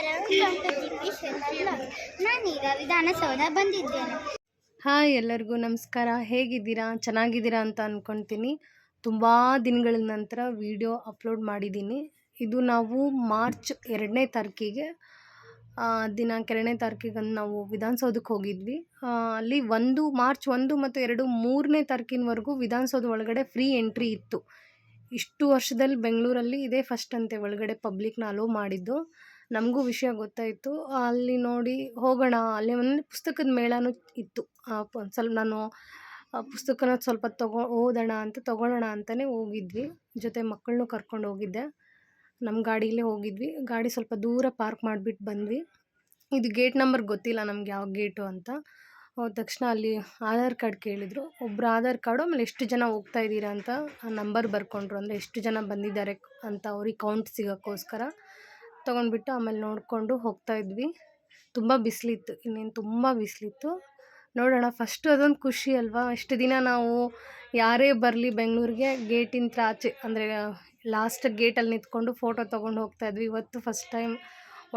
ನಮಸ್ಕಾರ, ನಾನೀಗ ವಿಧಾನಸೌಧ ಬಂದಿದ್ದೇನೆ. ಹಾಯ್, ಎಲ್ಲರಿಗೂ ನಮಸ್ಕಾರ. ಹೇಗಿದ್ದೀರಾ? ಚೆನ್ನಾಗಿದ್ದೀರಾ ಅಂತ ಅಂದ್ಕೊಳ್ತೀನಿ. ತುಂಬ ದಿನಗಳ ನಂತರ ವಿಡಿಯೋ ಅಪ್ಲೋಡ್ ಮಾಡಿದ್ದೀನಿ. ಇದು ನಾವು ಮಾರ್ಚ್ 2ನೇ ತಾರೀಕಿಗೆ ದಿನಾಂಕ 2ನೇ ತಾರೀಕಿಗಂದು ನಾವು ವಿಧಾನಸೌಧಕ್ಕೆ ಹೋಗಿದ್ವಿ. ಅಲ್ಲಿ ಮಾರ್ಚ್ 1 ಮತ್ತು 2 3ನೇ ತಾರೀಕಿನವರೆಗೂ ವಿಧಾನಸೌಧ ಒಳಗಡೆ ಫ್ರೀ ಎಂಟ್ರಿ ಇತ್ತು. ಇಷ್ಟು ವರ್ಷದಲ್ಲಿ ಬೆಂಗಳೂರಲ್ಲಿ ಇದೇ ಫಸ್ಟ್ ಅಂತೆ ಒಳಗಡೆ ಪಬ್ಲಿಕ್ನ ಅಲೋ ಮಾಡಿದ್ದು. ನಮಗೂ ವಿಷಯ ಗೊತ್ತಾಯಿತು. ಅಲ್ಲಿ ನೋಡಿ ಹೋಗೋಣ, ಅಲ್ಲಿ ಒಂದು ಪುಸ್ತಕದ ಮೇಳನೂ ಇತ್ತು. ಸ್ವಲ್ಪ ನಾನು ಪುಸ್ತಕನ ಸ್ವಲ್ಪ ತೊಗೊಳ್ಳೋಣ ಅಂತಲೇ ಹೋಗಿದ್ವಿ. ಜೊತೆ ಮಕ್ಕಳನ್ನೂ ಕರ್ಕೊಂಡು ಹೋಗಿದ್ದೆ. ನಮ್ಮ ಗಾಡಿಯಲ್ಲೇ ಹೋಗಿದ್ವಿ. ಗಾಡಿ ಸ್ವಲ್ಪ ದೂರ ಪಾರ್ಕ್ ಮಾಡಿಬಿಟ್ಟು ಬಂದ್ವಿ. ಇದು ಗೇಟ್ ನಂಬರ್ ಗೊತ್ತಿಲ್ಲ ನಮ್ಗೆ ಯಾವ ಗೇಟು ಅಂತ. ಹೋದ ತಕ್ಷಣ ಅಲ್ಲಿ ಆಧಾರ್ ಕಾರ್ಡ್ ಕೇಳಿದರು. ಒಬ್ಬರು ಆಧಾರ್ ಕಾರ್ಡು, ಆಮೇಲೆ ಎಷ್ಟು ಜನ ಹೋಗ್ತಾ ಇದ್ದೀರಾ ಅಂತ ಆ ನಂಬರ್ ಬರ್ಕೊಂಡ್ರು. ಅಂದರೆ ಎಷ್ಟು ಜನ ಬಂದಿದ್ದಾರೆ ಅಂತ ಅವ್ರಿಗೆ ಕೌಂಟ್ ಸಿಗೋಕ್ಕೋಸ್ಕರ ತೊಗೊಂಡ್ಬಿಟ್ಟು ಆಮೇಲೆ ನೋಡಿಕೊಂಡು ಹೋಗ್ತಾಯಿದ್ವಿ. ತುಂಬ ಬಿಸಿಲಿತ್ತು, ಇನ್ನೇನು ತುಂಬ ಬಿಸಿಲಿತ್ತು. ನೋಡೋಣ, ಫಸ್ಟು ಅದೊಂದು ಖುಷಿ ಅಲ್ವಾ. ಇಷ್ಟು ದಿನ ನಾವು ಯಾರೇ ಬರಲಿ ಬೆಂಗಳೂರಿಗೆ ಗೇಟಿಂದ ಆಚೆ ಅಂದರೆ ಲಾಸ್ಟ್ ಗೇಟಲ್ಲಿ ನಿಂತ್ಕೊಂಡು ಫೋಟೋ ತೊಗೊಂಡು ಹೋಗ್ತಾಯಿದ್ವಿ. ಇವತ್ತು ಫಸ್ಟ್ ಟೈಮ್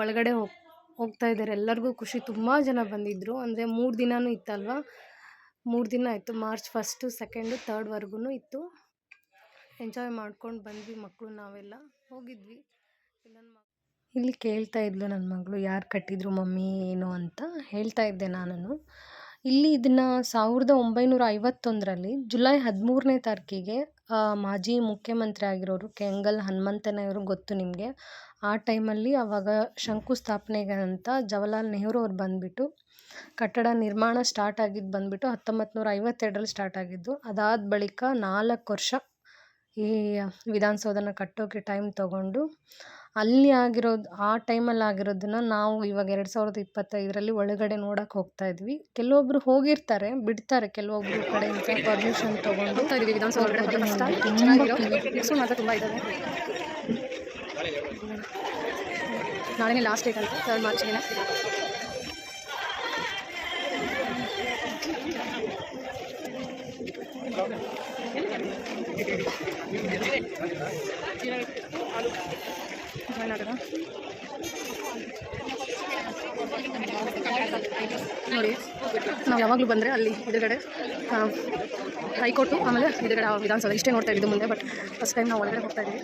ಒಳಗಡೆ ಹೋಗ್ತಾ ಇದ್ದಾರೆ. ಎಲ್ಲರಿಗೂ ಖುಷಿ. ತುಂಬ ಜನ ಬಂದಿದ್ದರು. ಅಂದರೆ 3 ದಿನವೂ ಇತ್ತಲ್ವ, 3 ದಿನ ಆಯಿತು. ಮಾರ್ಚ್ 1, 2, 3 ಇತ್ತು. ಎಂಜಾಯ್ ಮಾಡ್ಕೊಂಡು ಬಂದ್ವಿ. ಮಕ್ಕಳು ನಾವೆಲ್ಲ ಹೋಗಿದ್ವಿ. ಇಲ್ಲಿ ಕೇಳ್ತಾ ಇದ್ಲು ನನ್ನ ಮಗಳು, ಯಾರು ಕಟ್ಟಿದ್ರು ಮಮ್ಮಿ ಏನು ಅಂತ ಹೇಳ್ತಾ ಇದ್ದೆ ನಾನು. ಇಲ್ಲಿ ಇದನ್ನು 1951ರಲ್ಲಿ ಜುಲೈ 13ನೇ ತಾರೀಕಿಗೆ ಮಾಜಿ ಮುಖ್ಯಮಂತ್ರಿ ಆಗಿರೋರು ಕೆಂಗಲ್ ಹನುಮಂತಯ್ಯನವರು, ಗೊತ್ತು ನಿಮಗೆ. ಆ ಟೈಮಲ್ಲಿ ಆವಾಗ ಶಂಕುಸ್ಥಾಪನೆಗೆ ಅಂತ ಜವಾಹರ್ಲಾಲ್ ನೆಹರು ಅವ್ರು ಬಂದುಬಿಟ್ಟು ಕಟ್ಟಡ ನಿರ್ಮಾಣ ಸ್ಟಾರ್ಟ್ ಆಗಿದ್ದು ಬಂದುಬಿಟ್ಟು 1952ರಲ್ಲಿ ಸ್ಟಾರ್ಟ್ ಆಗಿದ್ದು. ಅದಾದ ಬಳಿಕ 4 ವರ್ಷ ಈ ವಿಧಾನಸೌಧನ ಕಟ್ಟೋಕ್ಕೆ ಟೈಮ್ ತೊಗೊಂಡು ಅಲ್ಲಿ ಆಗಿರೋದು, ಆ ಟೈಮಲ್ಲಿ ಆಗಿರೋದನ್ನು ನಾವು ಇವಾಗ 2025ರಲ್ಲಿ ಒಳಗಡೆ ನೋಡೋಕೆ ಹೋಗ್ತಾ ಇದ್ವಿ. ಕೆಲವೊಬ್ರು ಹೋಗಿರ್ತಾರೆ, ಬಿಡ್ತಾರೆ ಕೆಲವೊಬ್ರು ಕಡೆಯಿಂದ ಪರ್ಮಿಷನ್ ತೊಗೊಂಡು ಹೋಗ್ತಾ ಇದ್ವಿ ವಿಧಾನಸೌಧ ಒಳಗಡೆ. ತುಂಬ ಇದ್ದಾವೆ. ನಾಳೆನೇ ಲಾಸ್ಟ್ ಡೇಟ್ ಅಂತ 3 ಮಾರ್ಚ್ಗೆ. ನೋಡಿ, ನಾವು ಯಾವಾಗಲೂ ಬಂದರೆ ಅಲ್ಲಿ ಎದುರುಗಡೆ ಹೈಕೋರ್ಟು, ಆಮೇಲೆ ಎದುರುಗಡೆ ವಿಧಾನಸೌಧ ಇಷ್ಟೇ ನೋಡ್ತಾ ಇದ್ದು ಮುಂದೆ. ಬಟ್ ಫಸ್ಟ್ ಟೈಮ್ ನಾವು ಒಳಗಡೆ ಹೋಗ್ತಾ ಇದ್ದೀವಿ.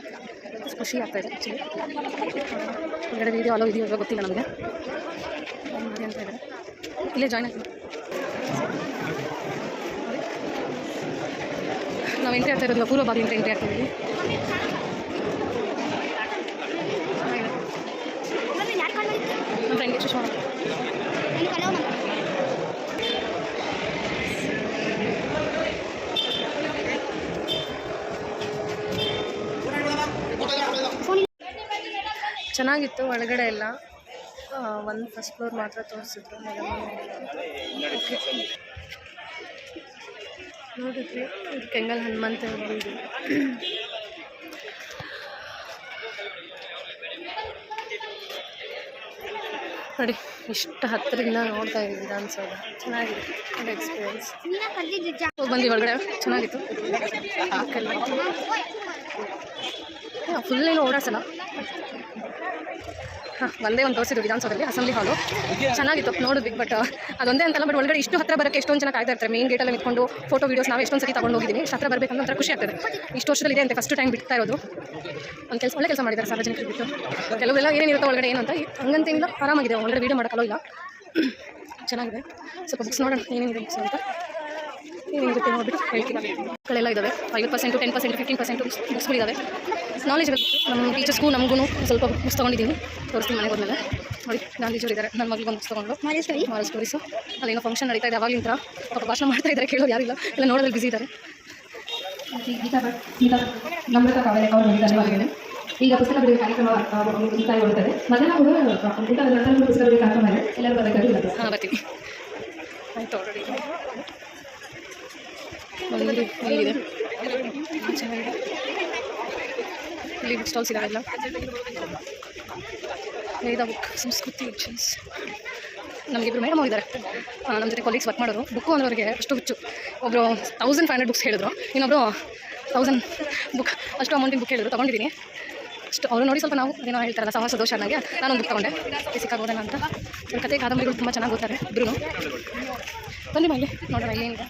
ಖುಷಿ ಆಗ್ತಾಯಿದೆ ಆ್ಯಕ್ಚುಲಿ. ಹೊರಗಡೆ ವೀಡಿಯೋ ಅಲೋ ಇದೆಯೋ ಇವಾಗ ಗೊತ್ತಿಲ್ಲ ನಮಗೆ ಅಂತ ಇದ್ದಾರೆ. ಇಲ್ಲೇ ಜಾಯ್ನ್ ಆಗ್ತೀವಿ. ನಾವು ಎಂಟ್ರಿ ಆಗ್ತಾ ಇರೋದು ಪೂರ್ವ ಬಾಗಿಲಿಂದ ಎಂಟ್ರಿ ಆಗ್ತಿದ್ದೀವಿ. ನಮ್ಮ ಫ್ರೆಂಡ್ಗೆ ಸುಷ್ಮಾ ಚೆನ್ನಾಗಿತ್ತು ಒಳಗಡೆ ಎಲ್ಲ. ಒಂದು ಫಸ್ಟ್ ಫ್ಲೋರ್ ಮಾತ್ರ ತೋರಿಸಿದ್ರು. ನೋಡಿದ್ವಿ, ಇದು ಕೆಂಗಲ್ ಹನುಮಂತಯ್ಯ ಇದು. ನೋಡಿ, ಇಷ್ಟು ಹತ್ತಿರದಿಂದ ನೋಡ್ತಾ ಇದ್ದೀವಿ ವಿಧಾನಸೌಧ. ಚೆನ್ನಾಗಿದೆ, ಒಳ್ಳೆ ಎಕ್ಸ್ಪೀರಿಯನ್ಸ್. ಹೋಗಿ ಬಂದು ಒಳಗಡೆ ಚೆನ್ನಾಗಿತ್ತು. ಫುಲ್ ಏನು ಓಡಾಡ್ಸಲ್ಲ. ಒಂದೇ ಒಂದು ತೋರಿಸಿದ್ರು ವಿಧಾನಸೌಧದಲ್ಲಿ, ಅಸೆಂಬ್ಲಿ ಹಾಲು. ಚೆನ್ನಾಗಿತ್ತು, ನೋಡಿದ್ವಿ. ಬಟ್ ಅದೊಂದೇ ಅಂತಲ್ಲ, ಬಟ್ ಒಳಗಡೆ ಇಷ್ಟು ಹತ್ತಿರ ಬರೋಕ್ಕೆ ಎಷ್ಟೊಂದು ಜನ ಕಾಯ್ತಾ ಇರ್ತಾರೆ. ಮೇನ್ ಗೇಟಲ್ಲಿ ನಿಂತ್ಕೊಂಡು ಫೋಟೋ ವೀಡಿಯೋಸ್ ನಾವು ಎಷ್ಟೊಂದು ಸತಿ ತೊಗೊಂಡು ಹೋಗಿದ್ದೀನಿ. ಇಷ್ಟು ಹತ್ತಿರ ಬರಬೇಕಂದ್ರೆ ಒಂಥರ ಖುಷಿ ಆಗ್ತದೆ. ಇಷ್ಟು ವರ್ಷದಲ್ಲಿ ಇದೆ ಅಂತ ಫಸ್ಟ್ ಟೈಮ್ ಬಿಡ್ತಾ ಇರೋದು. ಒಂದು ಒಳ್ಳೆ ಕೆಲಸ ಮಾಡಿದ್ದಾರೆ ಸಾರ್ವಜನಿಕರಿಗೆ ಬಿಟ್ಟು. ಕೆಲವೆಲ್ಲ ಏನೇನಿರುತ್ತೆ ಒಳಗಡೆ ಏನು ಅಂತ ಹಂಗಂತೇನಿಲ್ಲ, ಆರಾಮಾಗಿದೆ. ಒಳಗಡೆ ವೀಡಿಯೋ ಮಾಡೋಕ್ಕಲ್ಲೋ ಇಲ್ಲ, ಚೆನ್ನಾಗಿದೆ. ಸ್ವಲ್ಪ ಬುಕ್ಸ್ ನೋಡೋಣ ಏನೇನಿದೆ ಬುಕ್ಸ್ ಅಂತ. ಏನೇನಿರುತ್ತೆ ನೋಡಿಬಿಟ್ಟು ಹೇಳ್ತೀವಿ. ಮಕ್ಕಳೆಲ್ಲ ಇದ್ದಾವೆ. 50%, 10%, 15% ಬುಕ್ಸ್ಗಳಿದ್ದಾವೆ. ನಾಲೆಜ್ ಬೇಕು ನಮ್ಮ ಟೀಚರ್ಸ್ಗೂ ನಮಗೂ. ಸ್ವಲ್ಪ ಬುಕ್ಸ್ ತೊಗೊಂಡಿದ್ದೀನಿ, ತೋರಿಸ್ತೀನಿ ಮನೆಗೆ ಹೋದ್ಮೇಲೆ. ನೋಡಿ, ಗಾಂಧೀಜಿಯವರು ಇದ್ದಾರೆ. ನನ್ನ ಮಗಳಿಗೆ ಒಂದು ಬುಕ್ಸ್ ತೊಗೊಂಡು ಮಾರಲ್ ಸ್ಟೋರೀಸು. ಅಲ್ಲೇನೋ ಫಂಕ್ಷನ್ ನಡೀತಾ ಇದೆ, ಅವಾಗಲಿಂದ ಪಾಪ ಭಾಷಣ ಮಾಡ್ತಾ ಇದ್ದಾರೆ, ಕೇಳೋರು ಯಾರಿಲ್ಲ, ಎಲ್ಲ ನೋಡೋದ್ರಲ್ಲಿ ಬಿಸಿ ಇದ್ದಾರೆ. ಈಗ ಪುಸ್ತಕ ಬಿಡುಗಡೆ ಕಾರ್ಯಕ್ರಮ ಮುಕ್ತಾಯಗೊಳ್ಳುತ್ತದೆ. ಮಧ್ಯಾಹ್ನ ಪುಸ್ತಕ ಬಿಡುಗಡೆ ಕಾರ್ಯಕ್ರಮ ಇದೆ, ಎಲ್ಲರೂ ಬರಬೇಕಾಗಿ. ಹಾಂ, ಬರ್ತೀವಿ. ಆಯಿತು, ಆಲ್ರೆಡಿ ಒಂದು ಇಲ್ಲಿದೆ, ಚೆನ್ನಾಗಿದೆ. ಇಲ್ಲಿ ಬುಕ್ ಸ್ಟಾಲ್ಸ್ ಇದ್ದಾವೆಲ್ಲ. ವೇದ ಬುಕ್, ಸಂಸ್ಕೃತಿ ಎಡಿಷನ್ಸ್. ನಮಗಿಬ್ಬರು ಮೇಡಮ್ ಹೋಗಿದ್ದಾರೆ, ನಮ್ಮ ಜೊತೆ ಕೊಲೀಗ್ಸ್ ವರ್ಕ್ ಮಾಡೋರು. ಬುಕ್ಕು ಅಂದ್ರೆ ಅವರಿಗೆ ಅಷ್ಟು ಹುಚ್ಚು. ಒಬ್ಬರು 1500 ಬುಕ್ಸ್ ಹೇಳಿದ್ರು, ಇನ್ನೊಬ್ಬರು 1000 ಬುಕ್, ಅಷ್ಟು ಅಮೌಂಟಿನ ಬುಕ್ ಹೇಳಿದ್ರು. ತೊಗೊಂಡಿದ್ದೀನಿ. ಅಷ್ಟು ಅವರು ನೋಡಿ ಸ್ವಲ್ಪ ನಾವು ಏನೋ ಹೇಳ್ತಾರಲ್ಲ ಸಹವಾಸ ದೋಷ ನನಗೆ ನಾನೊಂದು ಬುಕ್ ತೊಗೊಂಡೆ ಸಿಕ್ಕಾಗೋದನ ಅಂತ ಇವ್ರ ಕತೆ ಕಾದಂಬರಿಗಳು ತುಂಬ ಚೆನ್ನಾಗಿ ಓದ್ತಾರೆ ಇಬ್ಬರು. ಬನ್ನಿ ಮೈಲಿ ನೋಡೋಣ ಏನಿದೆ.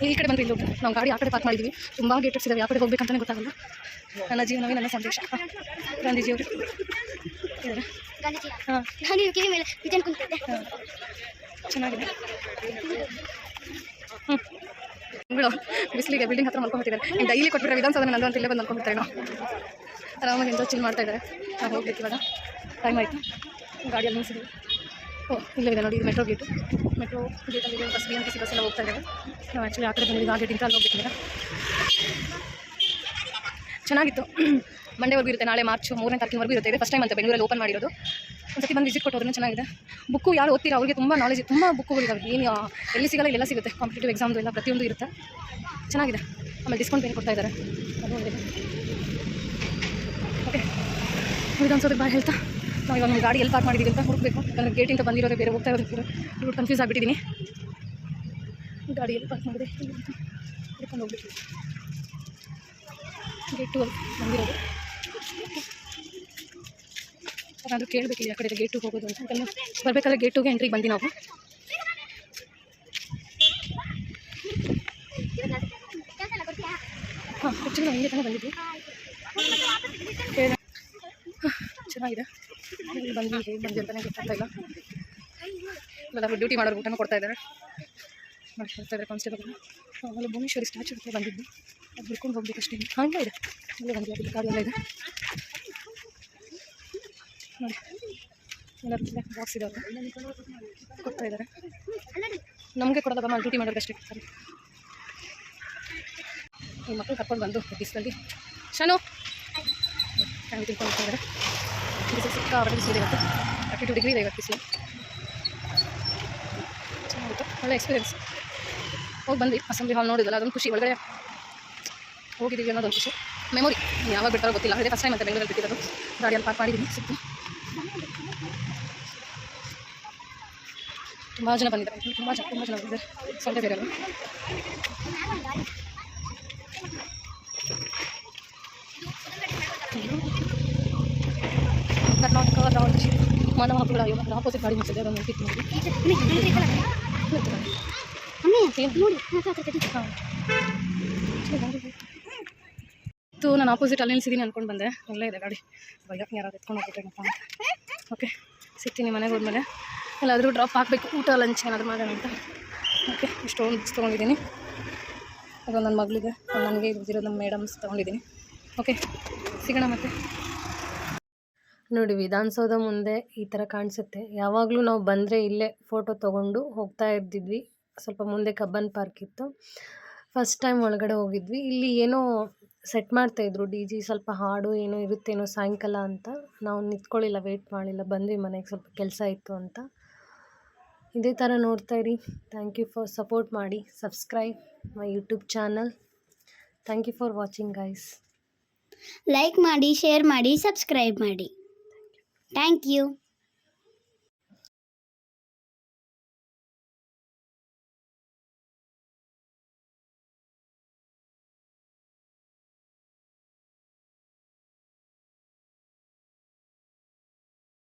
ಈ ಕಡೆ ಬಂದು ಇಲ್ಲಿ ನಾವು ಗಾಡಿ ಆ ಕಡೆ ಪಾರ್ಕ್ ಮಾಡಿದ್ವಿ. ತುಂಬ ಗೇಟರ್ಸ್ ಇದ್ದಾವೆ, ಯಾವ ಕಡೆ ಹೋಗ್ಬೇಕಂತಲೇ ಗೊತ್ತಾಗಲ್ಲ. ನನ್ನ ಜೀವನವೇ ನನ್ನ ಸಂದೇಶ. ಗಾಂಧೀಜಿಯವರು ಹಾಂ ಚೆನ್ನಾಗಿದೆ. ತಿಂಗಳು ಬಿಸಿಲಿಗೆ ಬಿಲ್ಡಿಂಗ್ ಹತ್ರ ಮಲ್ಕೊಂಡ್ಬಿಟ್ಟಿದ್ದಾರೆ. ಡೈಲಿ ಕೊಟ್ಟಿರೋ ವಿಧಾನಸೌಧ ನಂದು ಅಂತ ಇಲ್ಲೇ ಬಂದು ಮಲ್ಕೊಂಡ್ಬಿಡ್ತಾರೆ. ನಾವು ಆರಾಮಾಗಿ ಎಂಜಾಯ್ ಚಿಲ್ ಮಾಡ್ತಾ ಇದ್ದಾರೆ. ನಾವು ಹೋಗ್ಬೇಕು ಇವಾಗ, ಟೈಮ್ ಆಯಿತು. ಗಾಡಿಯಲ್ಲಿ ನಿಲ್ಲಿಸಿದ್ವಿ. ಇಲ್ಲೇ ಇದೆ ನೋಡಿ, ಇದು ಮೆಟ್ರೋ ಗೇಟು. ಮೆಟ್ರೋ ಗೇಟಲ್ಲಿ ಬಸ್ BMTC ಬಸ್ ಎಲ್ಲ ಹೋಗ್ತಾ ಇದ್ದಾವೆ. ನಾವು ಆ್ಯಕ್ಚುಲಿ ಆ ಕಡೆ ಬಂದಿದ್ದೀವಿ, ಆ ಗೇಟಿಂದ ಅಲ್ಲಿ ಹೋಗ್ಬೇಕಿಲ್ಲ. ಚೆನ್ನಾಗಿತ್ತು. ಮಂಡೇವರೆಗೂ ಇರುತ್ತೆ, ನಾಳೆ ಮಾರ್ಚ್ 3ನೇ ತಾರೀಕಿನವರೆಗೂ ಇರುತ್ತೆ. ಇದೆ ಫಸ್ಟ್ ಟೈಮ್ ಅಂತ ಬೆಂಗಳೂರಲ್ಲಿ ಓಪನ್ ಮಾಡಿರೋದು. ಒಂದ್ಸತಿ ಬಂದು ವಿಸಿಟ್ ಕೊಟ್ಟೋದ್ರೂ ಚೆನ್ನಾಗಿದೆ. ಬುಕ್ಕು ಯಾರು ಓದ್ತೀರಾ ಅವ್ರಿಗೆ ತುಂಬ ನಾಲೆಜ್, ತುಂಬ ಬುಕ್ಕುಗಳಿದ್ದಾವೆ. ಏನು ಎಲ್ಲಿ ಸಿಗಲ್ಲ ಇಲ್ಲೆಲ್ಲ ಸಿಗುತ್ತೆ. ಕಾಂಪಿಟೇಟಿವ್ ಎಕ್ಸಾಮ್ದು ಎಲ್ಲ ಪ್ರತಿಯೊಂದು ಇರುತ್ತೆ. ಚೆನ್ನಾಗಿದೆ. ಆಮೇಲೆ ಡಿಸ್ಕೌಂಟ್ ಏನು ಕೊಡ್ತಾ ಇದ್ದಾರೆ, ಅದು ಒಂದಿದೆ. ಓಕೆ, ವಿಧಾನಸೌಧಕ್ಕೆ ಬಾಯ್ ಹೇಳ್ತಾ ನಾವು ಇವಾಗ ನಮ್ಮ ಗಾಡಿ ಎಲ್ಲಿ ಪಾರ್ಕ್ ಮಾಡಿದ್ದೀವಿ ಅಂತ ಹುಡುಕಬೇಕು. ಯಾಕಂದರೆ ಗೇಟಿಂದ ಬಂದಿರೋದೇ ಬೇರೆ, ಹೋಗ್ತಾ ಇರೋದು ರೂಟ್ ಕನ್ಫ್ಯೂಸ್ ಆಗಿಬಿಟ್ಟಿದ್ದೀನಿ. ಗಾಡಿ ಎಲ್ಲಿ ಪಾರ್ಕ್ ಮಾಡಿದೆ ಹುಡ್ಕೊಂಡು ಹೋಗ್ಬೇಕು. ಗೇಟ್ 2 ಬಂದಿರೋದು. ಏನಾದರೂ ಕೇಳಬೇಕಿಲ್ಲ ಆ ಕಡೆ ಗೇಟ್ 2 ಹೋಗೋದು ಅಂತ. ಯಾಕಂದರೆ ಬರಬೇಕಾದ್ರೆ ಗೇಟ್ 2ಗೆ ಎಂಟ್ರಿಗೆ ಬಂದು ನಾವು ಆ್ಯಕ್ಚುಲಿ ನಾವು ಹಿಂಗೆ ತಾನೇ ಬಂದಿದ್ವಿ. ಚೆನ್ನಾಗಿದೆ. ಬಂದು ಹೇಗೆ ಬಂದು ಅಂತಲೇ ಗೊತ್ತಾಗ್ತಾ ಇಲ್ಲ. ಎಲ್ಲರೂ ಡ್ಯೂಟಿ ಮಾಡೋರು ಊಟನೂ ಕೊಡ್ತಾ ಇದ್ದಾರೆ, ಮಾಡ್ಕೊಡ್ತಾ ಇದ್ದಾರೆ ಕಾನ್ಸ್ಟೇಬಲ್. ಆಮೇಲೆ ಭುವನೇಶ್ವರಿ ಸ್ಟ್ಯಾಚು ಹತ್ರ ಬಂದಿದ್ದು, ಅದು ಹಿಡ್ಕೊಂಡು ಹೋಗ್ಬೇಕಷ್ಟೇ. ಹಾಗೆ ಇದೆ, ಇಲ್ಲೇ ಬಂದಿಲ್ಲ, ಗಾಡಿ ಎಲ್ಲ ಇದೆ ನೋಡಿ. ಎಲ್ಲರೂ ಬಾಕ್ಸ್ ಇದಾವೆ, ಕೊಡ್ತಾ ಇದ್ದಾರೆ. ನಮಗೆ ಕೊಡೋದಲ್ಲ, ಮಾಡಿ ಡ್ಯೂಟಿ ಮಾಡೋದಷ್ಟೇ ಕೊಡ್ತಾರೆ. ಈ ಮಕ್ಕಳು ಕರ್ಕೊಂಡು ಬಂದು ಬಿಸಿಲಲ್ಲಿ ಶಾನು ಹಂಗೆ ತಿಳ್ಕೊಂಡು ಹೋಗ್ತಾ ಇದ್ದಾರೆ. ಬಿಸಿಲು ಸಿಕ್ಕಾಪಟ್ಟೆ ಬಿಸಿಲು ಇವತ್ತು, 32 ಡಿಗ್ರಿ ಇದೆ ಇವತ್ತು ಬಿಸಿಲು. ಚೆನ್ನಾಗಿತ್ತು, ಒಳ್ಳೆ ಎಕ್ಸ್ಪೀರಿಯನ್ಸ್. ಹೋಗಿ ಬಂದು ಅಸೆಂಬ್ಲಿ ಹಾಲ್ ನೋಡಿದಲ್ಲ, ಅದೊಂದು ಖುಷಿ. ಒಳಗಡೆ ಹೋಗಿದ್ದೀವಿ ಅನ್ನೋದೊಂದು ಖುಷಿ, ಮೆಮೊರಿ. ಯಾವಾಗ ಬಿಡ್ತಾರೋ ಗೊತ್ತಿಲ್ಲ. ಅದೇ ಫಸ್ಟ್ ಟೈಮ್ ಅಂತ ಬೆಂಗಳೂರಲ್ಲಿ ಬಿಟ್ಟಿರೋದು. ಗಾಡಿಯಲ್ಲಿ ಪಾರ್ಕ್ ಮಾಡಿದ್ದೀನಿ. ಸಿಕ್ತು, ತುಂಬ ಜನ ಬಂದಿದ್ದಾರೆ. ತುಂಬ ಜನ ಬಂದಿದ್ದಾರೆ. ಸಂಡೆ ಬೇರೆ ಅಲ್ಲ. ಕರ್ನಾಟಕ ರಾಜ್ಯ ಮಾನವ ಹಕ್ಕುಗಳ ಆಯೋಗ ಆಪೋಸಿಟ್ ಗಾಡಿ ಮುಟ್ಟಿದೆ, ಅದನ್ನು ನೋಡ್ತಿತ್ತು ನೋಡಿ. ನಾನು ಆಪೋಸಿಟ್ ಅಲ್ಲಿ ನಿಲ್ಸಿದ್ದೀನಿ ಅಂದ್ಕೊಂಡು ಬಂದೆ. ಒಳ್ಳೆ ಇದೆ ಗಾಡಿ. ಭಯ ಯಾರಾದ್ರು ಎತ್ಕೊಂಡು ಹೋಗ್ಬಿಟ್ರೇನಪ್ಪ ಅಂತ. ಓಕೆ, ಸಿಗ್ತೀನಿ ಮನೆಗೆ ಹೋದ್ಮೇಲೆ. ಎಲ್ಲಾದರೂ ಡ್ರಾಪ್ ಹಾಕಬೇಕು, ಊಟ ಲಂಚ್ ಏನಾದರೂ ಮಾಡೋಣ ಅಂತ. ಓಕೆ, ಇಷ್ಟೊಂದು ಬುಕ್ಸ್ ತೊಗೊಂಡಿದ್ದೀನಿ. ಅದು ನನ್ನ ಮಗಳಿಗೆ, ನನಗೆ ಇರೋದು ನಮ್ಮ ಮೇಡಮ್ಸ್ ತೊಗೊಂಡಿದ್ದೀನಿ. ಓಕೆ, ಸಿಗೋಣ ಮತ್ತೆ. ನೋಡಿ, ವಿಧಾನಸೌಧ ಮುಂದೆ ಈ ಥರ ಕಾಣಿಸುತ್ತೆ. ಯಾವಾಗಲೂ ನಾವು ಬಂದರೆ ಇಲ್ಲೇ ಫೋಟೋ ತೊಗೊಂಡು ಹೋಗ್ತಾ ಇರ್ತಿದ್ವಿ. ಸ್ವಲ್ಪ ಮುಂದೆ ಕಬ್ಬನ್ ಪಾರ್ಕ್ ಇತ್ತು. ಫಸ್ಟ್ ಟೈಮ್ ಒಳಗಡೆ ಹೋಗಿದ್ವಿ. ಇಲ್ಲಿ ಏನೋ ಸೆಟ್ ಮಾಡ್ತಾಯಿದ್ರು, DJ ಸ್ವಲ್ಪ ಹಾಡು ಏನೋ ಇರುತ್ತೇನೋ ಸಾಯಂಕಾಲ ಅಂತ. ನಾವು ನಿಂತ್ಕೊಳ್ಳಿಲ್ಲ, ವೆಯ್ಟ್ ಮಾಡಲಿಲ್ಲ, ಬಂದ್ವಿ ಮನೆಗೆ. ಸ್ವಲ್ಪ ಕೆಲಸ ಇತ್ತು ಅಂತ. ಇದೇ ಥರ ನೋಡ್ತಾ ಇರಿ. ಥ್ಯಾಂಕ್ ಯು ಫಾರ್ ಸಪೋರ್ಟ್ ಮಾಡಿ. Subscribe my YouTube channel. Thank you for watching guys. Like ಮಾಡಿ, ಶೇರ್ ಮಾಡಿ, ಸಬ್ಸ್ಕ್ರೈಬ್ ಮಾಡಿ. Thank you.